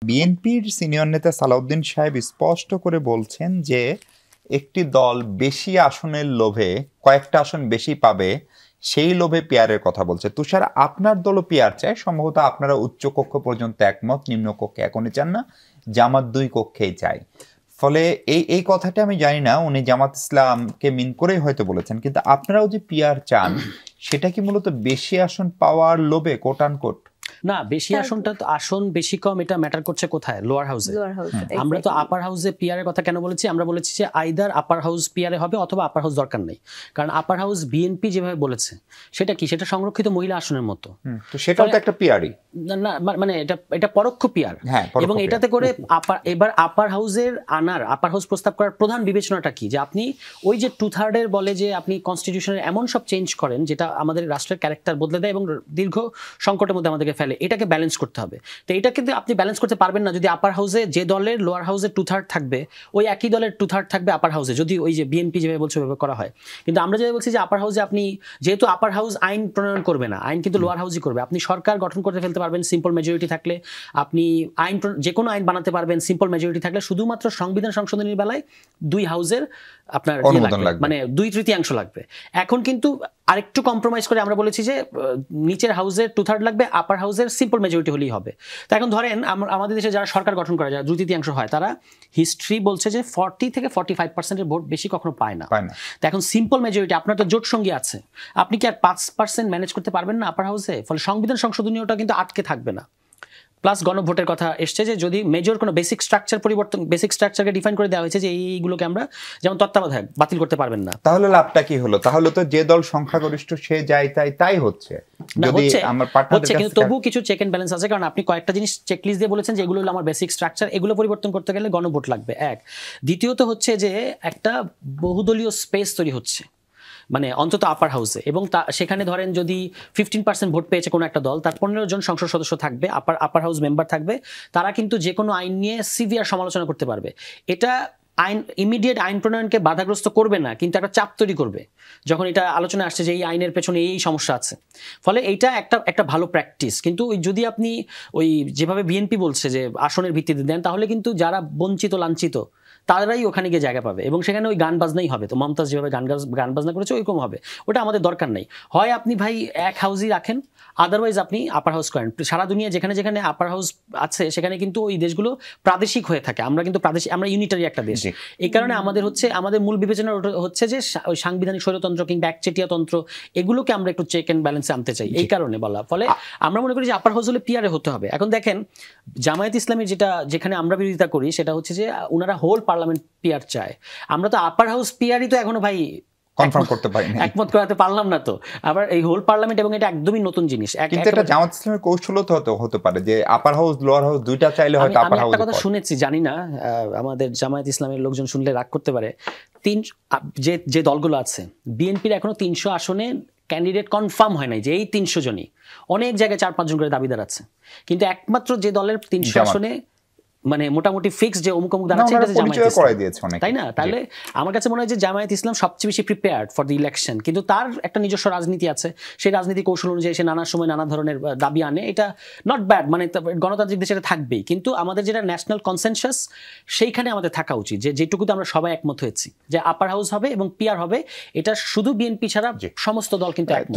বিএনপির সিনিয়র নেতা সালাউদ্দিন সাহেব স্পষ্ট করে বলছেন যে একটি দল বেশি আসনের লোভে কয়েকটা আসন বেশি পাবে, সেই লোভে পিয়ারের কথা বলছে। তুষার, আপনার দলও পিয়ার চায়, সম্ভবত আপনারা উচ্চ কক্ষ পর্যন্ত একমত, নিম্ন কক্ষে এখনই চান না, জামাত 2 কক্ষেই চায়। ফলে এই কথাটা আমি জানি না উনি জামাত ইসলামকে মিন করেই হয়তো বলেছেন, কিন্তু আপনারাও যে পিয়ার চান সেটা কি মূলত বেশি আসন পাওয়ার লোভে, কোট আন কোট? না, বেশি আসনটা তো আসন বেশি কম এটা ম্যাটার করছে কোথায়? লোয়ার হাউসে। আমরা তো আপার হাউসে পিয়ারের কথা কেন বলেছি? আমরা বলেছি যে আইদার আপার হাউস পিয়ারে হবে অথবা আপার হাউস দরকার নেই, কারণ আপার হাউস বিএনপি যেভাবে বলেছে সেটা কি, সেটা সংরক্ষিত মহিলা আসনের মতো, তো সেটাও তো একটা পিয়ারই না, মানে এটা পরোক্ষ পিয়ার। এবং এটাতে করে এবার আপার হাউসের আপার হাউস প্রস্তাব করার প্রধান বিবেচনাটা কি, যে আপনি ওই যে 2/3 বলে যে আপনি কনস্টিটিউশনের এমন সব চেঞ্জ করেন যেটা আমাদের রাষ্ট্রের ক্যারেক্টার বদলে দেয় এবং দীর্ঘ সংকটের মধ্যে আমাদেরকে ফেলে, এটাকে ব্যালেন্স করতে হবে। তো এটা কিন্তু আপনি ব্যালেন্স করতে পারবেন না যদি আপার হাউসে যে দলের লোয়ার হাউসে 2/3 থাকবে ওই একই দলের 2/3 থাকবে আপার হাউসে, যদি ওই যে বিএনপি যেভাবে বলছে ওইভাবে করা হয়। কিন্তু আমরা যেভাবে বলছি যে আপার হাউসে আপনি যেহেতু আপার হাউস আইন প্রণয়ন করবে না, আইন কিন্তু লোয়ার হাউসই করবে, আপনি সরকার গঠন করতে ফেলতে পারবেন সিম্পল মেজরিটি থাকলে, আপনি যে কোনো আইন বানাতে পারবেন সিম্পল মেজরিটি থাকলে, শুধুমাত্র সংবিধান সংশোধনীর বেলায় 2 হাউসের আপনার মানে 2/3 লাগবে। এখন কিন্তু আরেকটু কম্প্রোমাইজ করে আমরা বলেছি যে নিচের হাউসের 2/3 লাগবে, আপার হাউসের সিম্পল মেজরিটি হলেই হবে। তো এখন ধরেন আমাদের দেশে যারা সরকার গঠন করে, যারা 2/3 হয়, তারা হিস্ট্রি বলছে যে 40 থেকে 45% ভোট বেশি কখনো পায় না। তো এখন সিম্পল মেজরিটি, আপনার তো জোট সঙ্গী আছে, আপনি কি আর 5% ম্যানেজ করতে পারবেন না আপার হাউসে? ফলে সংবিধান সংশোধনীয়টা কিন্তু আটকে থাকবে না। প্লাস গণভোটের কথা এসছে যে যদি মেজর কোনো বেসিক স্ট্রাকচার পরিবর্তন, বেসিক স্ট্রাকচারকে ডিফাইন করে দেওয়া হয়েছে যে এইগুলোকে আমরা যেমন তত্ত্বাবধায়ক বাতিল করতে পারবেন না। তাহলে লাভটা কি হলো? তাহলে তো যে দল সংখ্যাগরিষ্ঠ সে যায় তাই হচ্ছে, যদি আমার হচ্ছে, কিন্তু তবু কিছু চেক এন্ড ব্যালেন্স আছে, কারণ আপনি কয়েকটা জিনিস চেকলিস্ট দিয়ে বলেছেন যে এগুলো হলো আমার বেসিক স্ট্রাকচার, এগুলো পরিবর্তন করতে গেলে গণভোট লাগবে এক। দ্বিতীয়ত হচ্ছে যে একটা বহুদলীয় স্পেস তৈরি হচ্ছে, মানে অন্তত আপার হাউসে, এবং সেখানে ধরেন যদি 15% ভোট পেয়েছে কোনো একটা দল, তার 15 জন সংসদ সদস্য থাকবে, আপার হাউস মেম্বার থাকবে, তারা কিন্তু যে কোনো আইন নিয়ে সিভিয়ার সমালোচনা করতে পারবে। এটা ইমিডিয়েট আইন প্রণয়নকে বাধাগ্রস্ত করবে না, কিন্তু একটা চাপ তৈরি করবে যখন এটা আলোচনা আসছে যে এই আইনের পেছনে এই সমস্যা আছে। ফলে এইটা একটা ভালো প্র্যাকটিস। কিন্তু যদি আপনি ওই যেভাবে বিএনপি বলছে যে আসনের ভিত্তিতে দেন, তাহলে কিন্তু যারা বঞ্চিত লাঞ্ছিত তারাই ওখানে গিয়ে জায়গা পাবে, এবং সেখানে ওই গান বাজনাই হবে। তো মমতাজ যেভাবে গান বাজনা করেছে ওইরকম হবে, ওটা আমাদের দরকার নেই। হয় আপনি ভাই এক হাউসই রাখেন, আদারওয়াইজ আপনি আপার হাউস করেন। সারা দুনিয়া যেখানে যেখানে আপার হাউস আছে সেখানে কিন্তু ওই দেশগুলো প্রাদেশিক হয়ে থাকে, আমরা কিন্তু আমরা ইউনিটারি একটা দেশ। এই কারণে আমাদের মূল বিবেচনা হচ্ছে যে ওই সাংবিধানিক স্বৈরতন্ত্র কিংবা একচেটিয়া তন্ত্র এগুলোকে আমরা একটু চেক এন্ড ব্যালেন্সে আনতে চাই, এই কারণে বলা। ফলে আমরা মনে করি যে আপার হাউস হলে পিয়ারে হতে হবে। এখন দেখেন জামায়াত ইসলামের যেখানে আমরা বিরোধিতা করি সেটা হচ্ছে যে ওনারা হোল পার্লামেন্ট পিয়ার চায়। আমরা তো আপার হাউস পিয়ারই তো এখনো ভাই কনফার্ম করতে পারি না, একমত করাতে পারলাম না। তো আবার এই হোল পার্লামেন্ট, এবং এটা একদমই নতুন জিনিস। কিন্তু এটা জামাত ইসলামের কৌশলও তো হতে পারে যে আপার হাউস লোয়ার হাউস দুইটা চাইলে হয়তো আপার হাউস। একটা কথা শুনেছি, জানি না আমাদের জামায়াত ইসলামের লোকজন শুনলে রাগ করতে পারে, যে দলগুলো আছে বিএনপির এখনো 300 আসনে ক্যান্ডিডেট কনফার্ম হয় নাই, যে এই 300 জনই, অনেক জায়গায় 4-5 জন করে দাবিদার আছে, কিন্তু একমাত্র যে দলের 300 আসনে মানে মোটামুটি ফিক্স যে অমুক দাঁড়াচ্ছে, তাই না? তাহলে আমার কাছে মনে হয় যে জামায়াত ইসলাম সবচেয়ে বেশি প্রিপেয়ার্ড ফর দি ইলেকশন, কিন্তু তার একটা নিজস্ব রাজনীতি আছে, সেই রাজনীতি কৌশল অনুযায়ী সে নানা সময় নানা ধরনের দাবি আনে। এটা নট ব্যাড, মানে গণতান্ত্রিক দেশে থাকবেই, কিন্তু আমাদের যেটা ন্যাশনাল কনসেনসাস সেইখানে আমাদের থাকা উচিত যে যেটুকুতে আমরা সবাই একমত হয়েছি যে আপার হাউস হবে এবং পিয়ার হবে, এটা শুধু বিএনপি ছাড়া সমস্ত দল কিন্তু একমত।